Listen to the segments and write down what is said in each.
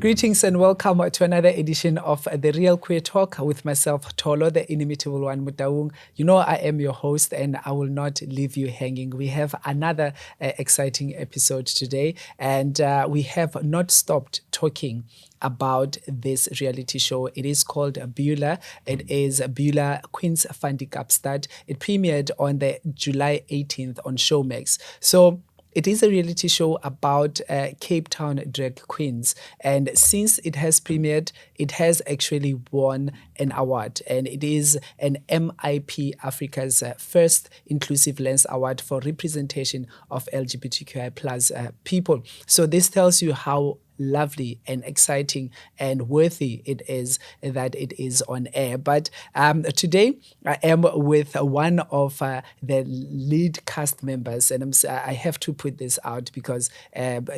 Greetings and welcome to another edition of The Real Queer Talk with myself, Tholo, the Inimitable one, Motaung. You know I am your host and I will not leave you hanging. We have another exciting episode today, and we have not stopped talking about this reality show. It is called Beaulah. It is Beaulah Queens Fundy Kapstad. It premiered on the July 18th on Showmax. So it is a reality show about CapeTown drag queens. And since it has premiered, it has actually won an award. And it is an MIP, Africa's first Inclusive Lens Award for representation of LGBTQI plus people. So this tells you how lovely and exciting and worthy it is that it is on air. But today I am with one of the lead cast members, and I have to put this out because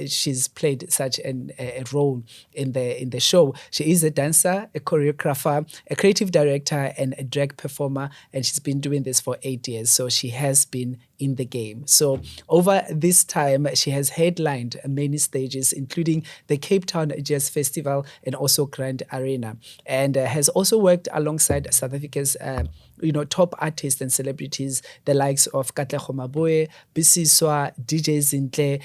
she's played such a role in the show. She is a dancer, a choreographer, a creative director, and a drag performer, and she's been doing this for 8 years. So she has been in the game. So over this time, she has headlined many stages, including the CapeTown Jazz Festival and also Grand Arena, and has also worked alongside South Africa's top artists and celebrities, the likes of Katlego Maboe, Bisiswa, DJ Zintle,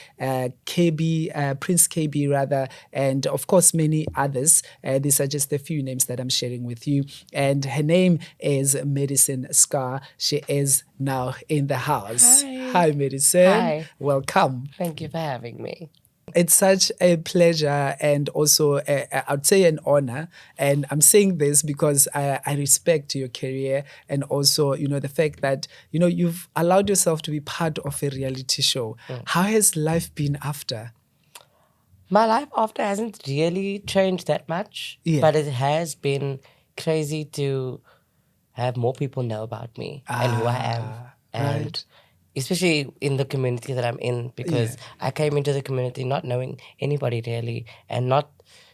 Prince KB rather, and of course many others. These are just a few names that I'm sharing with you. And her name is Madison Scarr. She is now in the house. Hi, Madison. Hi. Welcome. Thank you for having me. It's such a pleasure and also, I'd say, an honor. And I'm saying this because I respect your career and also, the fact that, you've allowed yourself to be part of a reality show. How has life been after? My life after hasn't really changed that much, but it has been crazy to have more people know about me and who I am. And right. especially in the community that I'm in, because I came into the community not knowing anybody really and not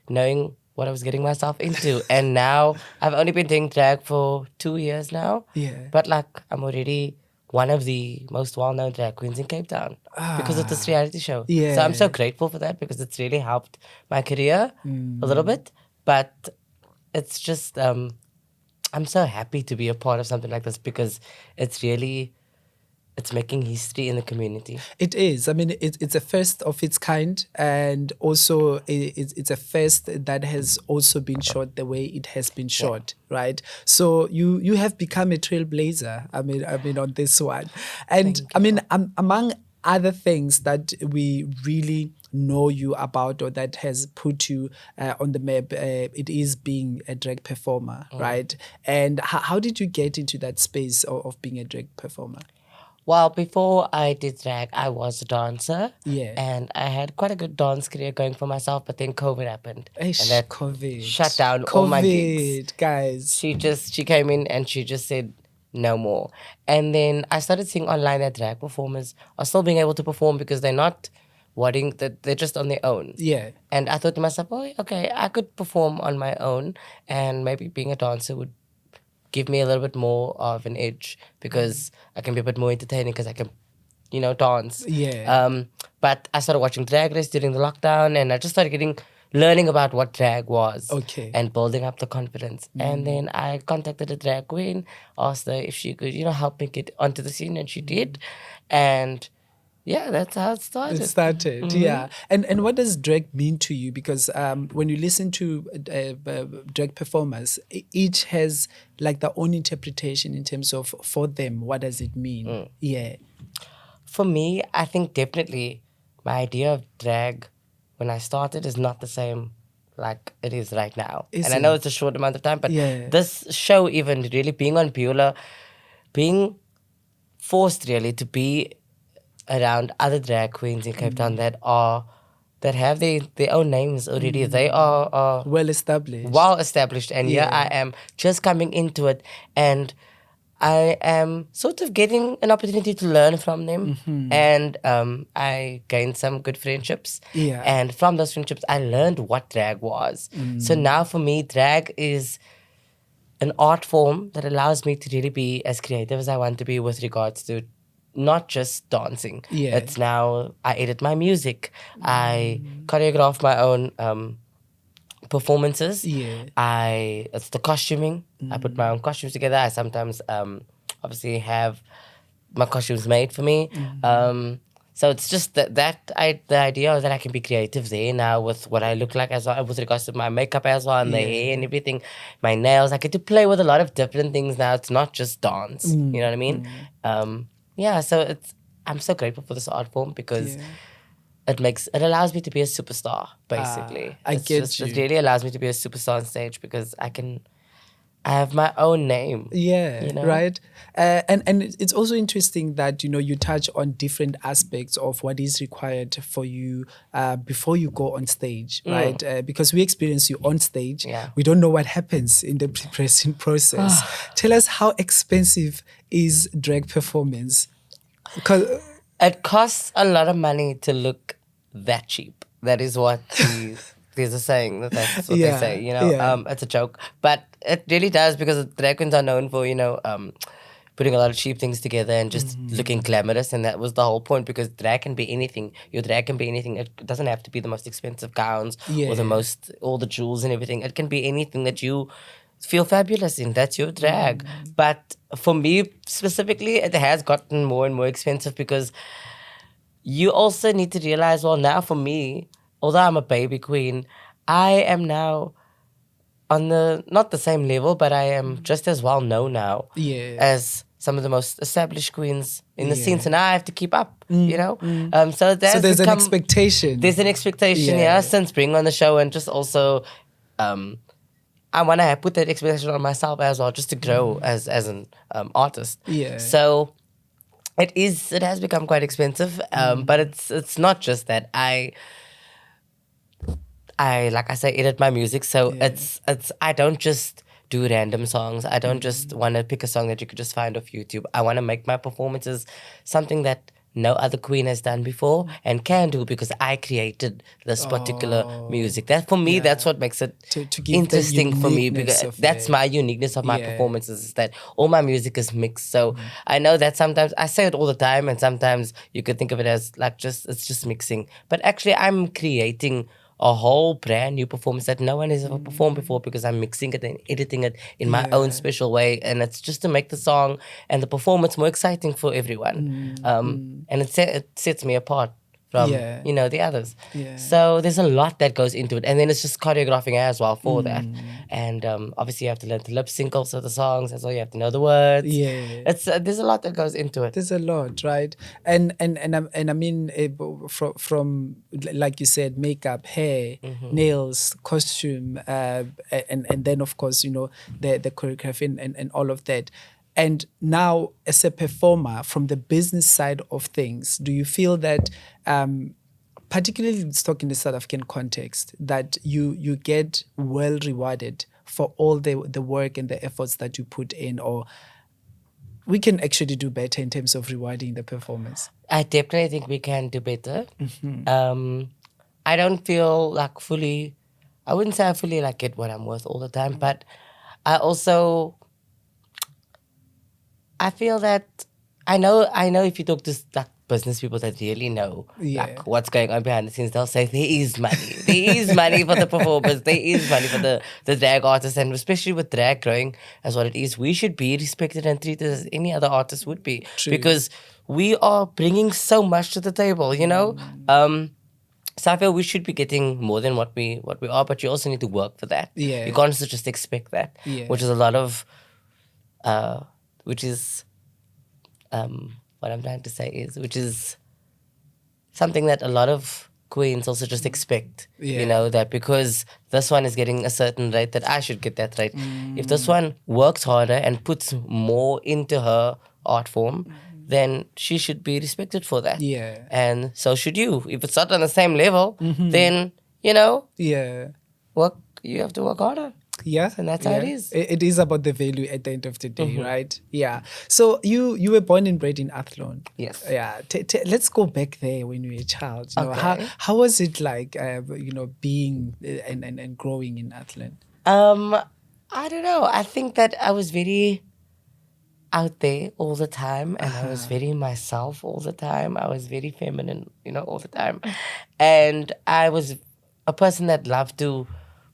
knowing what I was getting myself into. And now I've only been doing drag for 2 years now. Yeah. But I'm already one of the most well-known drag queens in Cape Town because of this reality show. Yeah. So I'm so grateful for that because it's really helped my career a little bit. But it's just, I'm so happy to be a part of something like this because it's making history in the community. It is. I mean, it's a first of its kind, and also it's a first that has also been shot the way it has been shot, right? So you have become a trailblazer. I mean on this one, and I mean among other things that we really know you about or that has put you on the map, it is being a drag performer, right? And how did you get into that space of being a drag performer? Well, before I did drag, I was a dancer. Yeah. And I had quite a good dance career going for myself, but then COVID happened. And that COVID. shut down all my gigs. Guys. She came in and she just said, no more. And then I started seeing online that drag performers are still being able to perform because they're not they're just on their own. Yeah. And I thought to myself, oh, okay, I could perform on my own and maybe being a dancer would give me a little bit more of an edge because I can be a bit more entertaining because I can, dance. Yeah. But I started watching Drag Race during the lockdown and I just started learning about what drag was. Okay. And building up the confidence. And then I contacted a drag queen, asked her if she could, help me get onto the scene, and she did. And yeah, that's how it started. Yeah. And what does drag mean to you? Because when you listen to drag performers, each has like their own interpretation in terms of, for them, what does it mean? Yeah. For me, I think definitely my idea of drag when I started is not the same like it is right now. I know it's a short amount of time, but this show, even really being on Beaulah, being forced really to be around other drag queens in Cape Town that have their own names already. They are well established. And here I am just coming into it, and I am sort of getting an opportunity to learn from them, and I gained some good friendships. Yeah. And from those friendships, I learned what drag was. So now for me, drag is an art form that allows me to really be as creative as I want to be with regards to not just dancing. Yeah. It's now, I edit my music. I choreograph my own performances. Yeah. It's the costuming. I put my own costumes together. I sometimes obviously have my costumes made for me. So it's just the idea that I can be creative there now with what I look like as well, with regards to my makeup as well, and the hair and everything, my nails. I get to play with a lot of different things now. It's not just dance. You know what I mean? Yeah. So I'm so grateful for this art form because it allows me to be a superstar. Basically, it really allows me to be a superstar on stage because I have my own name. Yeah, you know? right. And it's also interesting that you touch on different aspects of what is required for you before you go on stage, right? Because we experience you on stage, we don't know what happens in the preparation process. Tell us, how expensive is drag performance? It costs a lot of money to look that cheap. That is what there's a saying that's what they say. It's a joke, but it really does, because drag queens are known for putting a lot of cheap things together and just looking glamorous, and that was the whole point. Because drag can be anything. Your drag can be anything. It doesn't have to be the most expensive gowns or all the jewels and everything. It can be anything that you feel fabulous in. That's your drag. But for me specifically, it has gotten more and more expensive because you also need to realize, well, now for me, although I'm a baby queen, I am now on not the same level, but I am just as well known now as some of the most established queens in the scene. So now I have to keep up, So there's an expectation. There's an expectation, since being on the show, and just also I want to put that expectation on myself as well, just to grow as an artist. So it has become quite expensive, but it's not just that. I like I say, edit my music, so I don't just do random songs. I don't just want to pick a song that you could just find off YouTube. I want to make my performances something that no other queen has done before and can do, because I created this particular music. That for me, that's what makes it to give interesting for me, because that's it. My uniqueness of my performances, is that all my music is mixed. So I know that sometimes I say it all the time, and sometimes you could think of it as like it's just mixing, but actually I'm creating a whole brand new performance that no one has ever performed before, because I'm mixing it and editing it in my own special way, and it's just to make the song and the performance more exciting for everyone. And it sets me apart from the others. So there's a lot that goes into it, and then it's just choreographing as well for that. And obviously you have to learn to lip sync also the songs. That's all. You have to know the words. It's there's a lot that goes into it. There's a lot, right? And I mean, from like you said, makeup, hair, nails, costume, and then of course the choreography and all of that. And now, as a performer, from the business side of things, do you feel that, particularly let's talk in the South African context, that you get well rewarded for all the work and the efforts that you put in, or we can actually do better in terms of rewarding the performance? I definitely think we can do better. I don't feel like I wouldn't say I fully like get what I'm worth all the time, but I feel that I know if you talk to like business people that really know like what's going on behind the scenes, they'll say there is money. There is money for the performers. There is money for the drag artists, and especially with drag growing as what it is, we should be respected and treated as any other artist would be. True. Because we are bringing so much to the table, So I feel we should be getting more than what we are, but you also need to work for that. You can't just expect that, which is a lot of what I'm trying to say is, which is something that a lot of queens also just expect, that because this one is getting a certain rate, that I should get that rate. If this one works harder and puts more into her art form, then she should be respected for that. And so should you. If it's not on the same level, then, you have to work harder. And that's how it is. It is about the value at the end of the day, right? Yeah. So you were born and bred in Athlone. Yes. Yeah. Let's go back there when you were a child. Okay. How was it like, being and growing in Athlone? I don't know. I think that I was very out there all the time, and I was very myself all the time. I was very feminine, all the time. And I was a person that loved to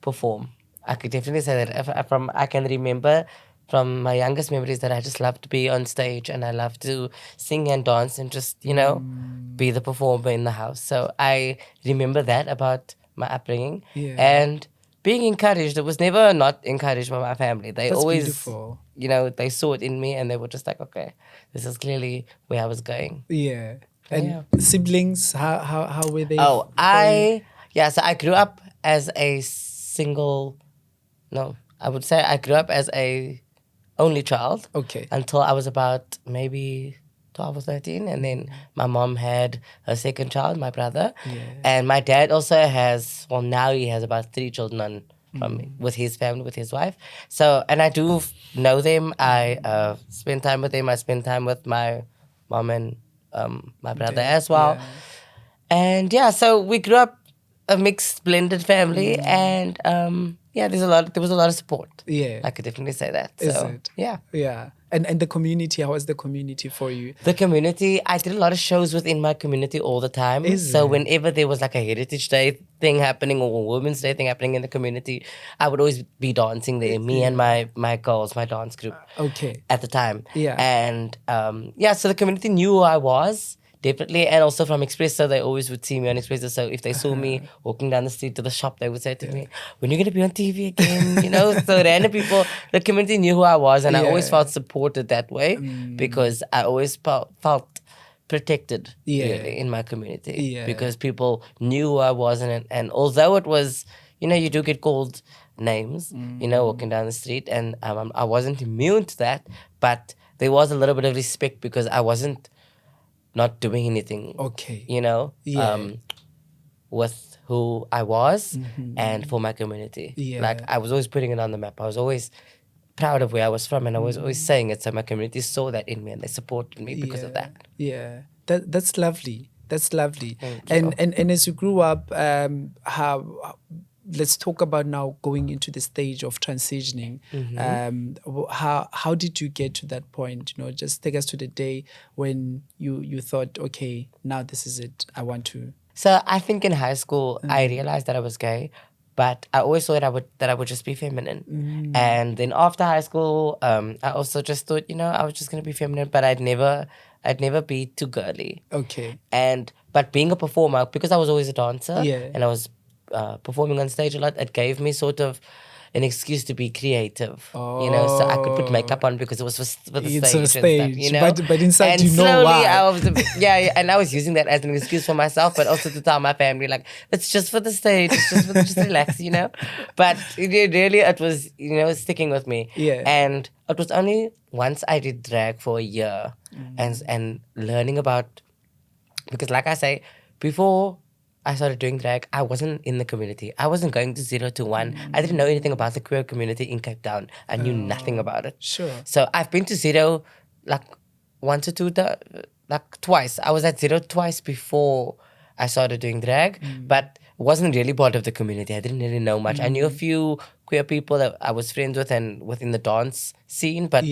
perform. I could definitely say that. I can remember from my youngest memories that I just love to be on stage and I love to sing and dance and just, be the performer in the house. So I remember that about my upbringing. Yeah. And being encouraged, it was never not encouraged by my family. They That's always, beautiful. They saw it in me and they were just like, okay, this is clearly where I was going. Yeah. But And yeah. siblings, how were they? Oh, so I grew up as a single, no, I would say I grew up as a only child. Okay. Until I was about maybe 12 or 13. And then my mom had her second child, my brother. Yeah. And my dad also has, well, now he has about 3 children with his family, with his wife. So, and I do know them. I spend time with them. I spend time with my mom and my brother as well. Yeah. And yeah, so we grew up a mixed blended family, and there was a lot of support. Yeah. I could definitely say that. Is So, it? Yeah. Yeah. And the community, how was the community for you? The community, I did a lot of shows within my community all the time. Whenever there was like a Heritage Day thing happening or a Women's Day thing happening in the community, I would always be dancing there. Me and my girls, my dance group. Okay. At the time. Yeah. And so the community knew who I was. Definitely, and also from Express, so they always would see me on Express. So if they saw me walking down the street to the shop, they would say to me, "When are you going to be on TV again?" So random people, the community knew who I was, and I always felt supported that way because I always felt protected, really, in my community because people knew who I was, and although it was, you do get called names, walking down the street, and I wasn't immune to that, but there was a little bit of respect because I wasn't not doing anything. Okay. With who I was and for my community. Yeah. Like I was always putting it on the map. I was always proud of where I was from and I was always saying it. So my community saw that in me and they supported me because of that. Yeah. That's lovely. That's lovely. Thank And, you. and as you grew up, let's talk about now going into the stage of transitioning. How did you get to that point? Just take us to the day when you thought, okay, now this is it. I want to. So I think in high school I realized that I was gay, but I always thought I would just be feminine. And then after high school, I also just thought, I was just gonna be feminine, but I'd never be too girly. Okay. But being a performer, because I was always a dancer and I was performing on stage a lot, it gave me sort of an excuse to be creative, so I could put makeup on because it was for the It's stage a and stuff, but inside and slowly why. I was and I was using that as an excuse for myself, but also to tell my family like it's just for the stage, it's just relax, But it was sticking with me, and it was only once I did drag for a year and learning about, because like I say, before I started doing drag, I wasn't in the community. I wasn't going to 0 to 1. I didn't know anything about the queer community in CapeTown. I knew nothing about it. Sure. So I've been to 0 like once or two, like twice. I was at 0 twice before I started doing drag, but wasn't really part of the community. I didn't really know much. I knew a few queer people that I was friends with and within the dance scene, but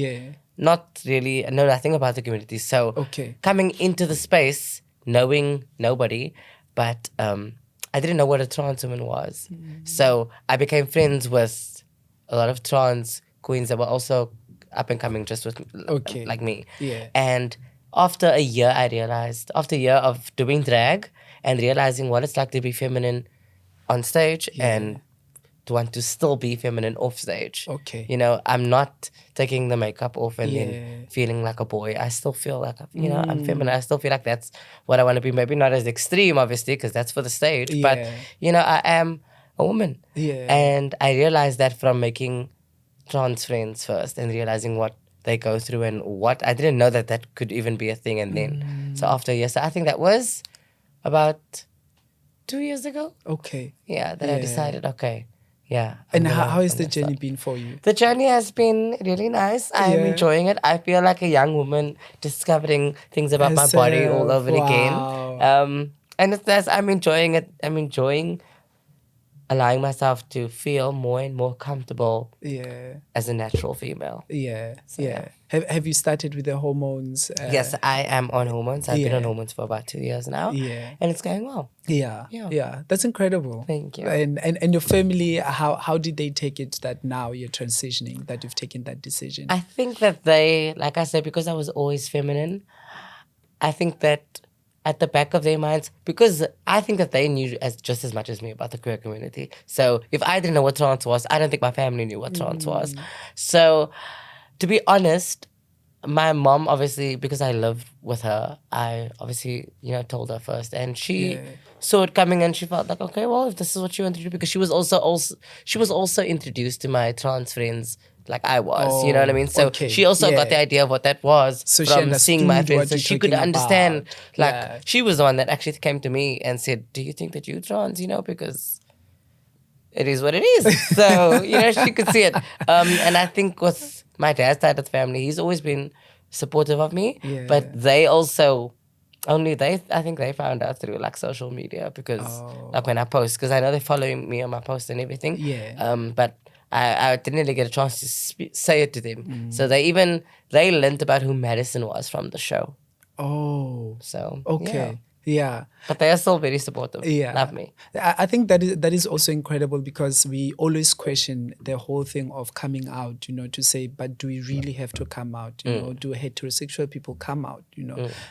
not really, I know nothing about the community. So coming into the space, knowing nobody, but I didn't know what a trans woman was. So I became friends with a lot of trans queens that were also up and coming just with like me. Yeah. And after a year, after a year of doing drag and realizing what it's like to be feminine on stage and to want to still be feminine off stage. Okay. I'm not taking the makeup off and then feeling like a boy. I still feel like, I'm feminine. I still feel like that's what I want to be. Maybe not as extreme, obviously, because that's for the stage. But, I am a woman. Yeah. And I realized that from making trans friends first and realizing what they go through and what I didn't know that could even be a thing. And then, so after a year, so I think that was about 2 years ago. Okay. Yeah, that I decided, okay. Yeah. And how has the journey been for you? The journey has been really nice. I'm enjoying it. I feel like a young woman discovering things about my body all over again. And I'm enjoying it. I'm enjoying allowing myself to feel more and more comfortable Yeah. as a natural female. Yeah. So, yeah. Have you started with the hormones? Yes, I am on hormones. I've been on Yeah. hormones for about 2 years now. Yeah. And it's going well. Yeah. Yeah. Yeah. That's incredible. Thank you. And your family, how did they take it that now you're transitioning, that you've taken that decision? I think that they, like I said, because I was always feminine, I think that at the back of their minds, because I think that they knew just as much as me about the queer community. So if I didn't know what trans was, I don't think my family knew what trans was. So to be honest, my mom, obviously, because I lived with her, I obviously, told her first. And she saw it coming and she felt like, okay, well, if this is what you want to do, because she was also introduced to my trans friends like I was, you know what I mean? So okay. she also got the idea of what that was So she from seeing my understood friends. what So you're she could talking understand, about. like, Yeah. she was the one that actually came to me and said, do you think that you're trans, because it is what it is. So, she could see it. And I think with my dad's side of the family, he's always been supportive of me. Yeah. But they also, I think they found out through like social media because like when I post, because I know they're following me on my posts and everything. Yeah. But I didn't really get a chance to say it to them. So they learned about who Madison was from the show. Oh. So, okay. Yeah. But they are still very supportive. Yeah. Love me. I think that is also incredible because we always question the whole thing of coming out, to say, but do we really have to come out? Do heterosexual people come out?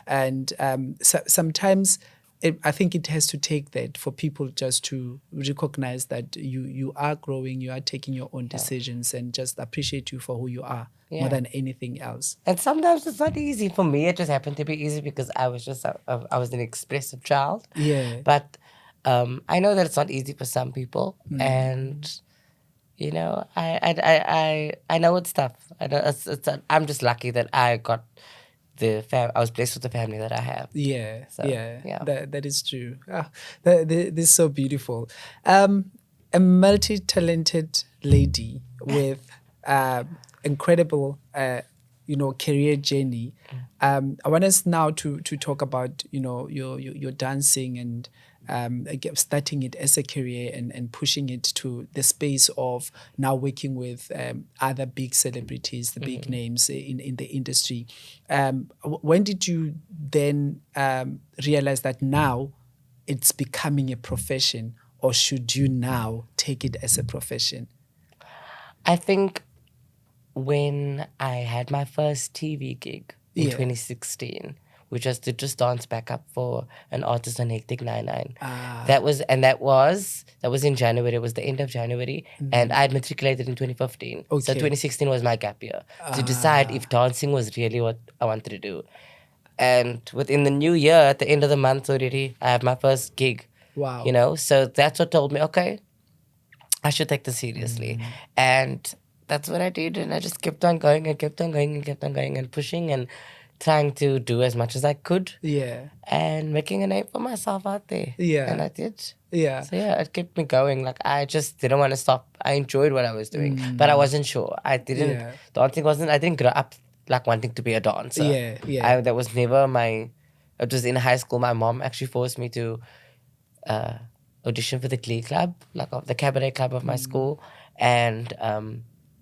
And sometimes I think it has to take that for people just to recognize that you are growing, you are taking your own decisions, and just appreciate you for who you are more than anything else. And sometimes it's not easy. For me, it just happened to be easy because I was I was an expressive child. Yeah. But I know that it's not easy for some people, and I know it's tough. I know I'm just lucky that I got I was blessed with the family that I have. Yeah, So, yeah. That is true. This is so beautiful. A multi-talented lady with incredible, career journey. I want us now to talk about your dancing and starting it as a career and pushing it to the space of now working with other big celebrities, the big names in the industry. When did you then realize that now it's becoming a profession, or should you now take it as a profession? I think when I had my first TV gig in 2016, which was to just dance back up for an artist on Hectic 99. That was in January. It was the end of January, and I had matriculated in 2015. So 2016 was my gap year to decide if dancing was really what I wanted to do. And within the new year, at the end of the month already, I have my first gig. Wow. So that's what told me, okay, I should take this seriously. And that's what I did. And I just kept on going and kept on going and kept on going and pushing and trying to do as much as I could. Yeah. And making a name for myself out there. Yeah. And I did. Yeah. So it kept me going. Like I just didn't want to stop. I enjoyed what I was doing. But I wasn't sure. I didn't I didn't grow up like wanting to be a dancer. Yeah. That was never it was in high school. My mom actually forced me to audition for the Glee Club, like the cabaret club of my school. And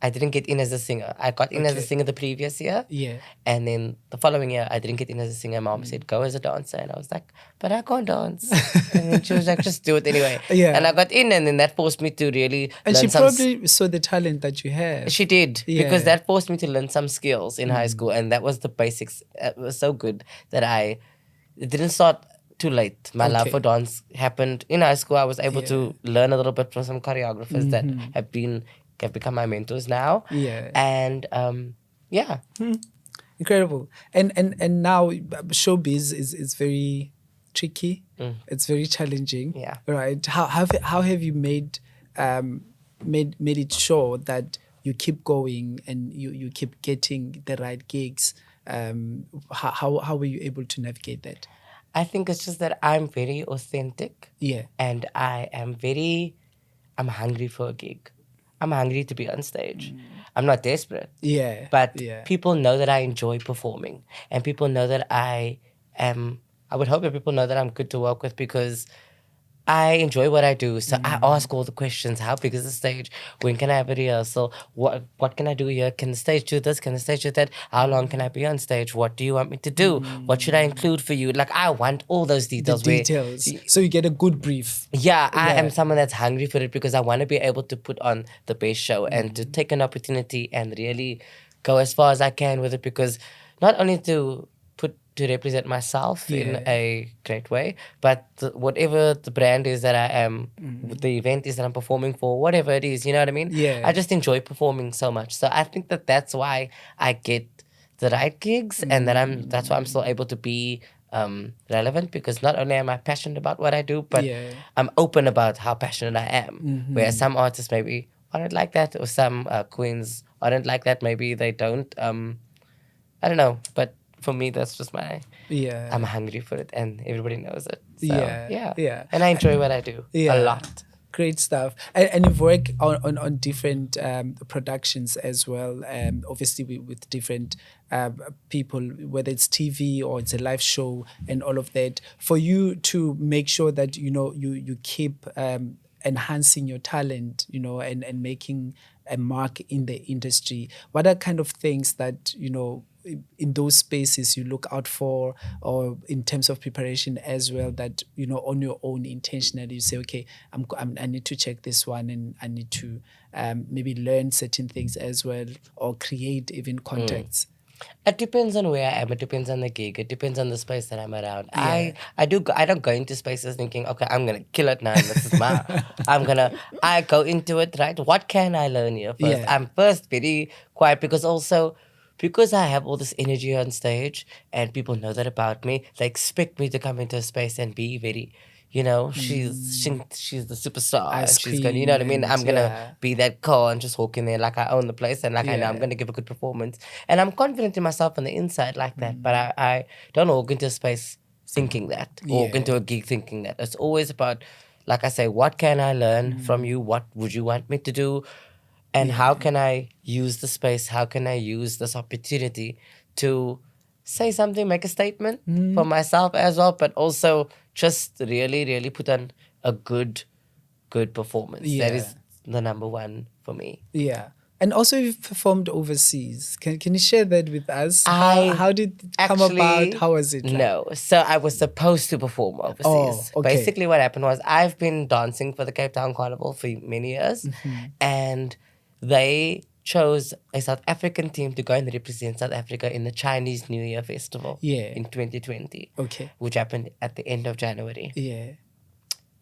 I didn't get in as a singer. I got in as a singer the previous year. Yeah. And then the following year, I didn't get in as a singer. Mom said, go as a dancer. And I was like, but I can't dance. And then she was like, just do it anyway. Yeah. And I got in, and then that forced me to really And learn she probably saw the talent that you had. She did, because that forced me to learn some skills in high school. And that was the basics. It was so good that it didn't start too late. My love for dance happened in high school. I was able to learn a little bit from some choreographers that have become my mentors now. Yeah. And Incredible. And now showbiz is very tricky. It's very challenging. Yeah. Right. How have you made it sure that you keep going and you keep getting the right gigs? How were you able to navigate that? I think it's just that I'm very authentic. Yeah. And I'm hungry for a gig. I'm hungry to be on stage. I'm not desperate. Yeah. But people know that I enjoy performing. And people know that I would hope that people know that I'm good to work with, because I enjoy what I do, so I ask all the questions. How big is the stage? When can I have a rehearsal? What can I do here? Can the stage do this? Can the stage do that? How long can I be on stage? What do you want me to do? What should I include for you? Like, I want all those The details. details. So you get a good brief. Yeah, I am someone that's hungry for it because I want to be able to put on the best show and to take an opportunity and really go as far as I can with it, because not only to represent myself in a great way, but whatever the brand is that I am, the event is that I'm performing for, whatever it is, you know what I mean? Yeah. I just enjoy performing so much. So I think that that's why I get the right gigs, and that's why I'm still able to be relevant, because not only am I passionate about what I do, but I'm open about how passionate I am. Whereas some artists maybe aren't like that, or some queens aren't like that. Maybe they don't. I don't know, but for me, that's just I'm hungry for it, and everybody knows it. So, yeah. And I enjoy what I do a lot. Great stuff. And you've worked on different productions as well, obviously with different people, whether it's TV or it's a live show and all of that. For you to make sure that, you keep enhancing your talent, and making a mark in the industry, what are kind of things that, in those spaces you look out for, or in terms of preparation as well, that on your own intentionally you say, okay, I need to check this one, and I need to maybe learn certain things as well, or create even contacts? It depends on where I am. It depends on the gig. It depends on the space that I'm around. I don't go into spaces thinking, okay, I'm gonna kill it now. And this is I go into it, right? What can I learn here first? I'm first very quiet, because I have all this energy on stage and people know that about me. They expect me to come into a space and be very, she's the superstar. And she's going, you know what I mean? I'm going to be that car and just walk in there like I own the place, and like I know I'm going to give a good performance. And I'm confident in myself on the inside like that. But I don't walk into a space thinking that, or walk into a gig thinking that. It's always about, like I say, what can I learn from you? What would you want me to do? And how can I use the space? How can I use this opportunity to say something, make a statement for myself as well, but also just really, really put on a good performance. That is the number one for me. Yeah. And also, you've performed overseas. Can you share that with us? How did it come about? How was it like? No. So I was supposed to perform overseas. Oh, okay. Basically, what happened was, I've been dancing for the CapeTown Carnival for many years, and they chose a South African team to go and represent South Africa in the Chinese New Year Festival in 2020, which happened at the end of January. Yeah.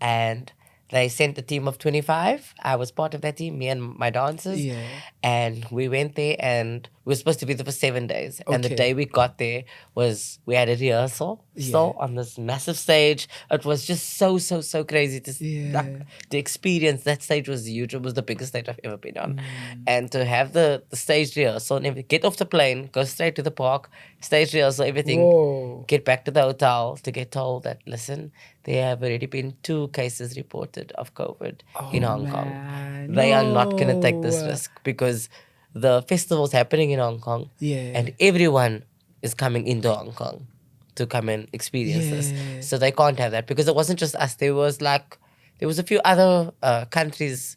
And they sent a team of 25. I was part of that team, me and my dancers. Yeah. And we went there, and we were supposed to be there for 7 days. And the day we got there we had a rehearsal still on this massive stage. It was just so crazy to the experience. That stage was huge. It was the biggest stage I've ever been on. And to have the stage rehearsal and everything, get off the plane, go straight to the park, stage rehearsal, everything, get back to the hotel to get told that, listen, there have already been 2 cases reported of COVID in Hong Kong. They are not going to take this risk, because the festival's happening in Hong Kong, and everyone is coming into Hong Kong to come and experience this. So they can't have that, because it wasn't just us. There was a few other countries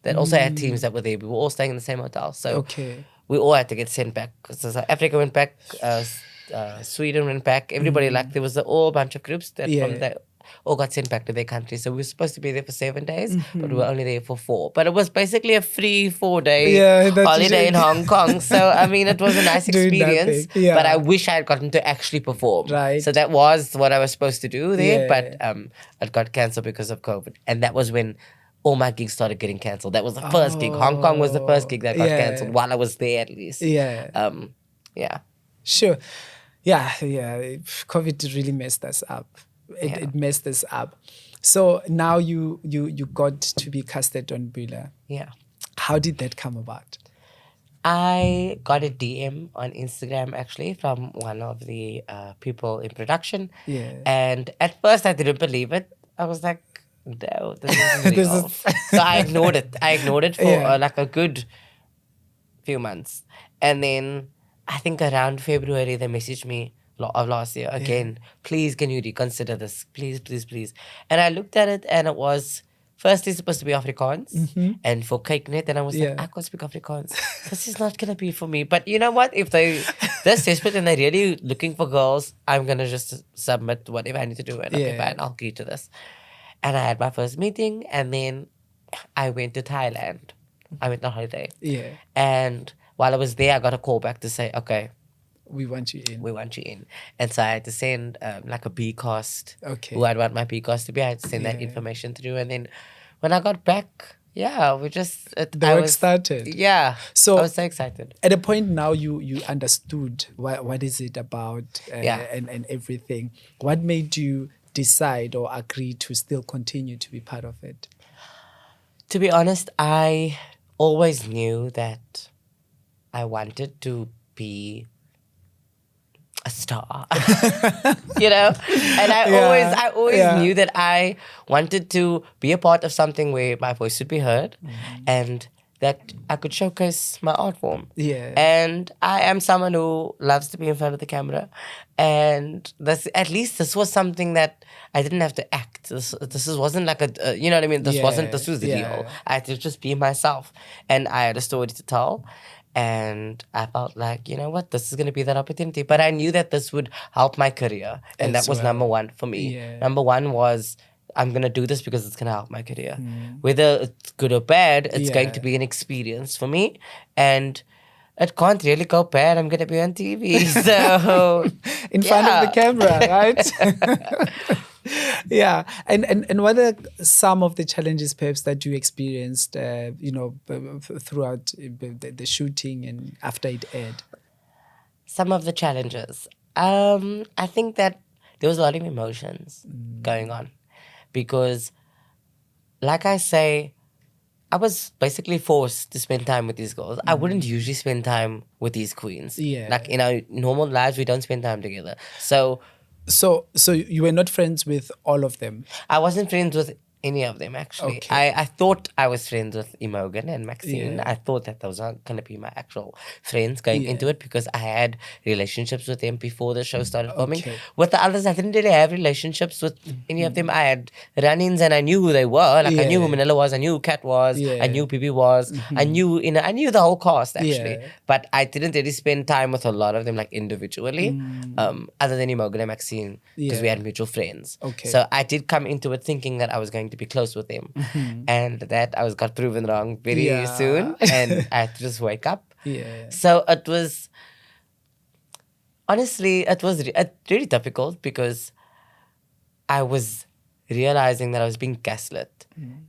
that also had teams that were there. We were all staying in the same hotel. So we all had to get sent back. So South Africa went back, Sweden went back. Everybody, there was a whole bunch of groups that from that all got sent back to their country. So we were supposed to be there for 7 days, but we were only there for 4. But it was basically a free 4-day holiday in Hong Kong. So, I mean, it was a nice experience, but I wish I had gotten to actually perform. Right. So that was what I was supposed to do there, but it got cancelled because of COVID. And that was when all my gigs started getting cancelled. That was the first gig. Hong Kong was the first gig that got cancelled, while I was there at least. Yeah. Sure. Yeah. COVID really messed us up. It messed us up. So now you got to be casted on Beaulah. Yeah. How did that come about? I got a DM on Instagram, actually, from one of the people in production. Yeah. And at first I didn't believe it. I was like, no, this isn't real. So I ignored it. I ignored it for a good few months. And then I think around February they messaged me of last year again. Please, can you reconsider this? Please, please, please. And I looked at it, and it was firstly supposed to be Afrikaans and for KykNet, and I was like, I can't speak Afrikaans. This is not gonna be for me. But you know what? If they're desperate and they're really looking for girls, I'm gonna just submit whatever I need to do, and okay, fine, I'll agree to this. And I had my first meeting, and then I went to Thailand. I went on holiday. Yeah. And while I was there, I got a call back to say, okay, we want you in. We want you in. And so I had to send like a B cast. Okay. Who I'd want my B cast to be. I had to send that information through. And then when I got back, we just... the work started. Yeah. So I was so excited. At a point now, you understood what is it about and everything. What made you decide or agree to still continue to be part of it? To be honest, I always knew that I wanted to be a star, you know, and I always knew that I wanted to be a part of something where my voice would be heard and that I could showcase my art form. Yeah. And I am someone who loves to be in front of the camera, and this was something that I didn't have to act. This wasn't like you know what I mean? This was real. I had to just be myself, and I had a story to tell. And I felt like, you know what, this is going to be that opportunity. But I knew that this would help my career. And that was number one for me. Yeah. Number one was, I'm going to do this because it's going to help my career. Whether it's good or bad, it's going to be an experience for me. And it can't really go bad. I'm going to be on TV. So in front of the camera, right? Yeah, and what are some of the challenges perhaps that you experienced, throughout the shooting and after it aired? Some of the challenges. I think that there was a lot of emotions going on because, like I say, I was basically forced to spend time with these girls. I wouldn't usually spend time with these queens. Yeah. Like in our normal lives, we don't spend time together. So you were not friends with all of them? I wasn't friends with any of them, actually. Okay. I thought I was friends with Imogen and Maxine. Yeah. I thought that those were going to be my actual friends going into it because I had relationships with them before the show started filming. Okay. With the others, I didn't really have relationships with any of them. I had run-ins and I knew who they were. Like I knew who Manila was, I knew who Kat was, I knew Bibi was, I knew the whole cast actually. Yeah. But I didn't really spend time with a lot of them like individually, other than Imogen and Maxine because we had mutual friends. Okay. So I did come into it thinking that I was going to be close with them, and that got proven wrong very soon, and I had to just wake up. Yeah. So it was honestly really difficult because I was realizing that I was being gaslit,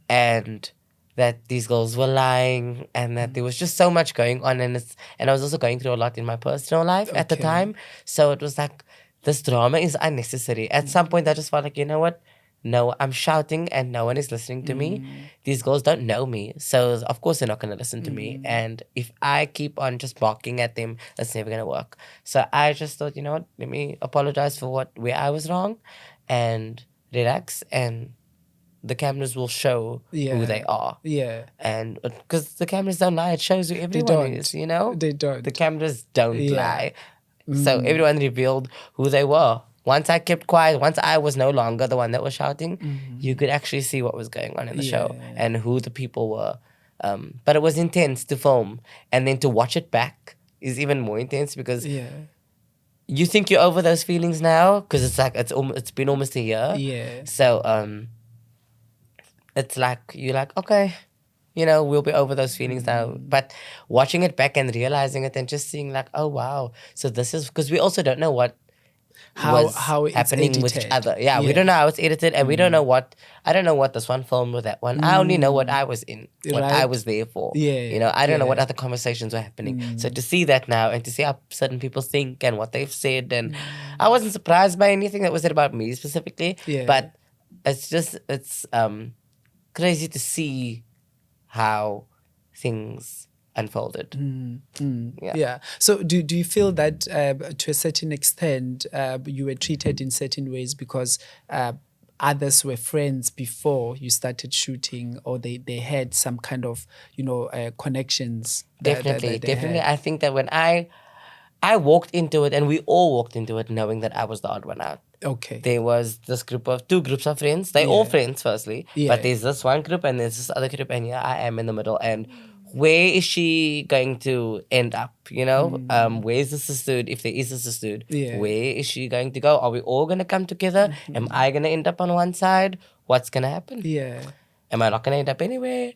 and that these girls were lying, and that there was just so much going on, and I was also going through a lot in my personal life at the time. So it was like this drama is unnecessary. At some point, I just felt like, you know what? No, I'm shouting and no one is listening to me. These girls don't know me. So, of course, they're not going to listen to me. And if I keep on just barking at them, that's never going to work. So, I just thought, you know what? Let me apologize for where I was wrong and relax. And the cameras will show who they are. Yeah. And because the cameras don't lie, it shows who everyone is, you know? They don't. The cameras don't lie. So, everyone revealed who they were. Once I kept quiet, once I was no longer the one that was shouting, you could actually see what was going on in the show and who the people were. But it was intense to film. And then to watch it back is even more intense because you think you're over those feelings now because it's like it's been almost a year. Yeah. So it's like, you're like, okay, you know, we'll be over those feelings now. But watching it back and realizing it and just seeing like, oh, wow. So this is, because we also don't know how it's happening with each other. Yeah, we don't know how it's edited, and we don't know I don't know what this one filmed with that one. I only know what I was in, what I was there for. Yeah. You know, I don't know what other conversations were happening. So to see that now and to see how certain people think and what they've said, and I wasn't surprised by anything that was said about me specifically. Yeah. But it's crazy to see how things unfolded. Yeah. So do you feel that to a certain extent you were treated in certain ways because others were friends before you started shooting, or they had some kind of connections? Definitely. I think that when I I walked into it, and we all walked into it knowing that I was the odd one out. Okay. There was this two groups of friends. They're all friends, firstly. Yeah. But there's this one group and there's this other group, and I am in the middle. And where is she going to end up? You know, where's the sisterhood? If there is a sisterhood, where is she going to go? Are we all gonna come together? Am I gonna end up on one side? What's gonna happen? Yeah. Am I not gonna end up anywhere?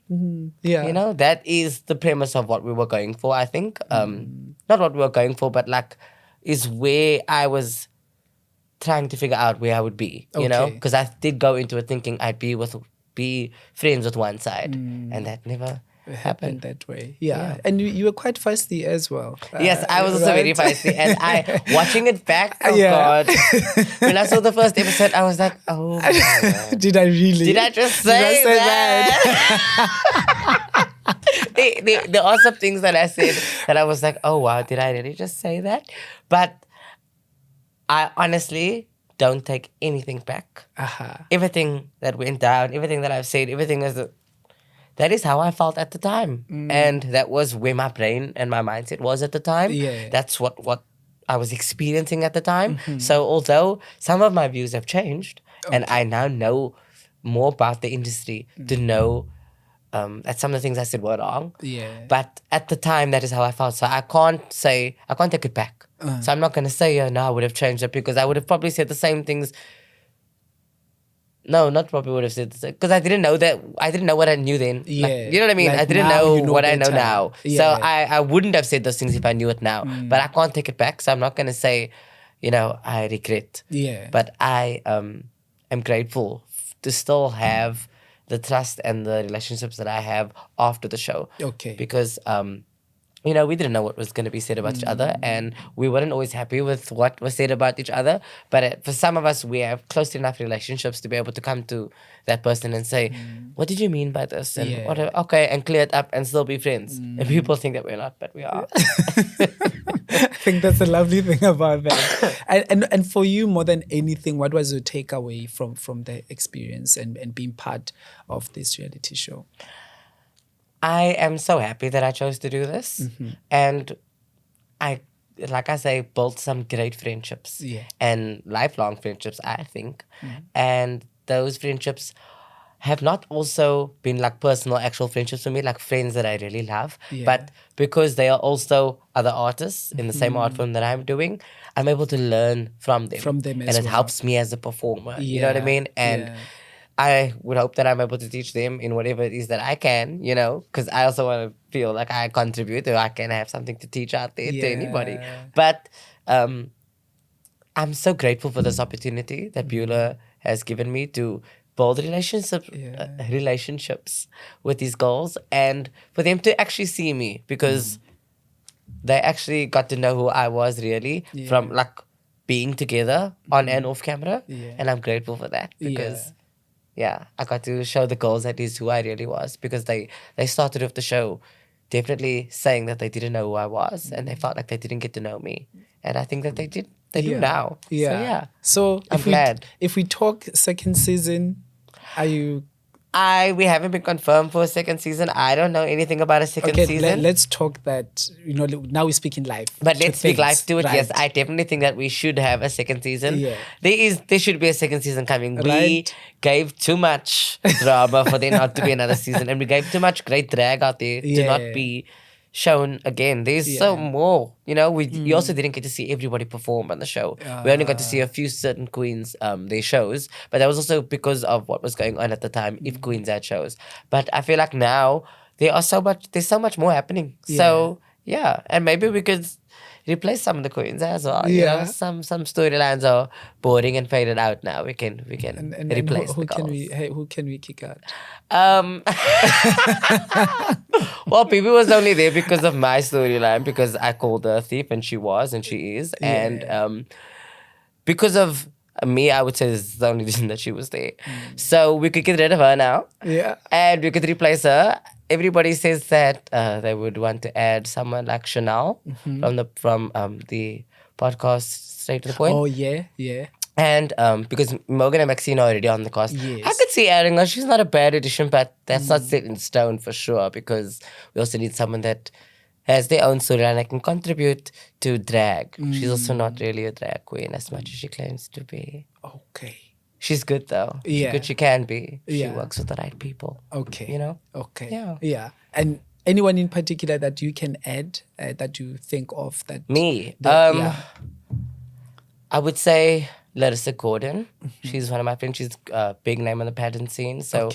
Yeah. You know, that is the premise of what we were going for, I think. Not what we were going for, but like, is where I was trying to figure out where I would be, you know? Because I did go into it thinking I'd be friends with one side, and that never happened that way. Yeah. And you were quite feisty as well. Yes, I was also very feisty. And watching it back, God. When I saw the first episode, I was like, oh my God. Did I really? Did I just say that? There are some things that I said that I was like, oh wow, did I really just say that? But I honestly don't take anything back. Everything that went down, everything that I've said, that is how I felt at the time. And that was where my brain and my mindset was at the time. Yeah. That's what I was experiencing at the time. So although some of my views have changed, and I now know more about the industry to know that some of the things I said were wrong. Yeah. But at the time, that is how I felt. So I can't take it back. So I'm not going to say, no, I would have changed it, because I would have probably said the same things. No, not probably would have said the same, because I didn't know what I knew then. Yeah. Like, you know what I mean? Like I didn't now know you know what I know better. now. Yeah. So I wouldn't have said those things if I knew it now. But I can't take it back. So I'm not going to say, I regret. Yeah. But I am grateful to still have the trust and the relationships that I have after the show. Okay. Because, we didn't know what was going to be said about each other, and we weren't always happy with what was said about each other. But for some of us, we have close enough relationships to be able to come to that person and say, what did you mean by this? And and clear it up and still be friends. And people think that we're not, but we are. I think that's a lovely thing about that. And for you, more than anything, what was your takeaway from the experience and being part of this reality show? I am so happy that I chose to do this. And I, like I say, built some great friendships. And lifelong friendships, I think. And those friendships have not also been like personal, actual friendships for me, like friends that I really love. But because they are also other artists in the same art form that I'm doing, I'm able to learn from them. And it helps me as a performer. You know what I mean? And I would hope that I'm able to teach them in whatever it is that I can, because I also want to feel like I contribute, or I can have something to teach out there to anybody. But I'm so grateful for this opportunity that Beaulah has given me to build relationships with these girls, and for them to actually see me, because they actually got to know who I was really from like being together on and off camera. And I'm grateful for that, because I got to show the girls that is who I really was, because they started off the show definitely saying that they didn't know who I was, and they felt like they didn't get to know me. And I think that they did. They do now. So I'm glad. If we talk second season, are you... We haven't been confirmed for a second season. I don't know anything about a second season. Let's talk that, now we're speaking live. But let's speak live to it. Right. Yes, I definitely think that we should have a second season. There should be a second season coming. We gave too much drama for there not to be another season. And we gave too much great drag out there to not be shown again. There's so more. We also didn't get to see everybody perform on the show. We only got to see a few certain queens, their shows. But that was also because of what was going on at the time, if queens had shows. But I feel like now there's so much more happening. So and maybe we could replace some of the queens as well. Some storylines are boring and faded out now. We can replace who the girls. Who can we kick out? Well, Bibi was only there because of my storyline, because I called her a thief, and she was, and she is. And because of me, I would say this is the only reason that she was there. So we could get rid of her now. And we could replace her. Everybody says that they would want to add someone like Chanel from the podcast Straight to the Point. Oh, yeah. And because Morgan and Maxine are already on the cast, I could see adding her. She's not a bad addition, but that's not set in stone for sure, because we also need someone that has their own storyline and can contribute to drag. She's also not really a drag queen as much as she claims to be. Okay. She's good though. She's good. She can be. She works with the right people. Okay. You know? Okay. Yeah. Yeah. And anyone in particular that you can add that you think of that? Me? I would say Larissa Gordon. She's one of my friends. She's a big name in the pageant scene. So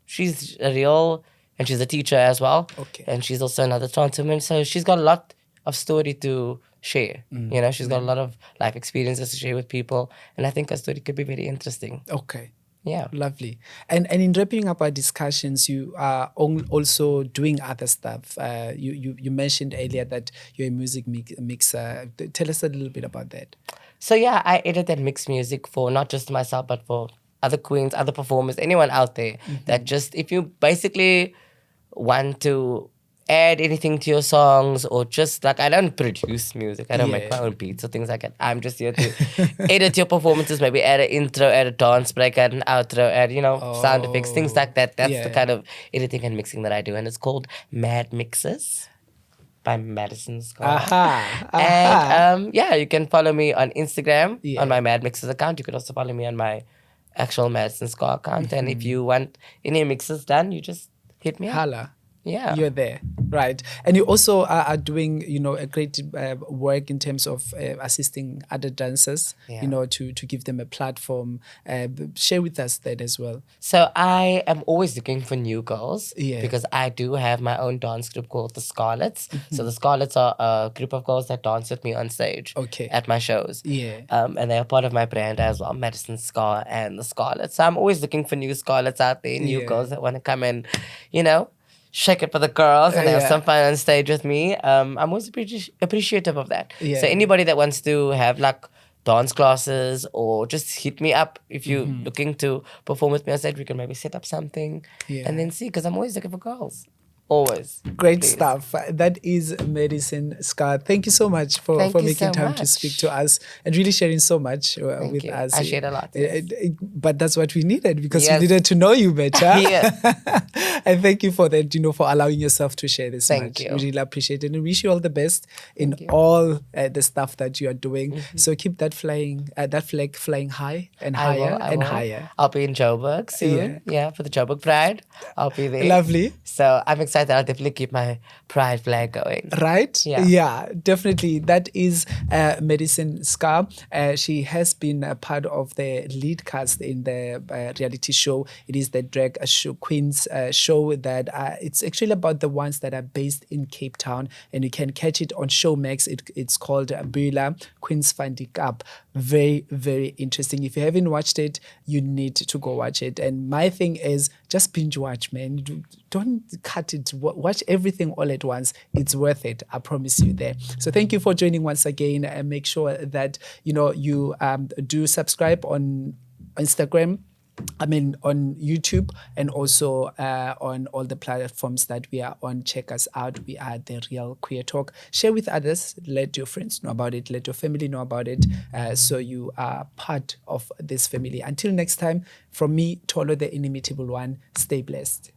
she's a real, and she's a teacher as well. Okay. And she's also another trans woman. So she's got a lot of story to share. You know, she's got a lot of life experiences to share with people. And I think her story could be very interesting. Okay. Yeah. Lovely. And in wrapping up our discussions, you are also doing other stuff. You mentioned earlier that you're a music mixer. Tell us a little bit about that. So yeah, I edit and mix music for not just myself, but for other queens, other performers, anyone out there that just, if you basically want to add anything to your songs, or just like, I don't produce music, I don't make my own beats or things like that. I'm just here to edit your performances, maybe add an intro, add a dance break, add an outro, add, sound effects, things like that. That's the kind of editing and mixing that I do. And it's called Mad Mixes by Madison Scarr. And you can follow me on Instagram on my Mad Mixes account. You could also follow me on my actual Madison Scarr account. And if you want any mixes done, you just hit me up. Holla. Yeah. You're there. Right. And you also are doing, a great work in terms of assisting other dancers, to give them a platform. Share with us that as well. So I am always looking for new girls because I do have my own dance group called the Scarlets. So the Scarlets are a group of girls that dance with me on stage at my shows. And they're part of my brand as well, Madison Scarr and the Scarlets. So I'm always looking for new Scarlets out there, new girls that want to come and, shake it for the girls and have some fun on stage with me. I'm always appreciative of that. So anybody that wants to have like dance classes, or just hit me up if you're looking to perform with me on stage, we can maybe set up something and then see, because I'm always looking for girls. Always. Great stuff. That is Madison Scarr. Thank you so much for making time to speak to us and really sharing so much with us. I shared a lot. But that's what we needed, because we needed to know you better. And thank you for that, for allowing yourself to share this much. We really appreciate it, and wish you all the best in all the stuff that you are doing. So keep that flag flying high and higher and higher. I'll be in Joburg soon. Yeah, for the Joburg Pride. I'll be there. Lovely. So I'm excited. I'll definitely keep my pride flag going. Right? Yeah, definitely. That is Madison Scarr. She has been a part of the lead cast in the reality show. It is the Drag Queens show that it's actually about the ones that are based in Cape Town, and you can catch it on Showmax. It's called B Beaulah, Queens Finding Up. Very, very interesting. If you haven't watched it, you need to go watch it. And my thing is, just binge watch, man. Don't cut it. Watch everything all at once. It's worth it. I promise you there. So thank you for joining once again. And make sure that you do subscribe on Instagram, on YouTube, and also on all the platforms that we are on. Check us out. We are The Real Queer Talk. Share with others. Let your friends know about it. Let your family know about it, so you are part of this family. Until next time, from me, Tholo, the Inimitable One, stay blessed.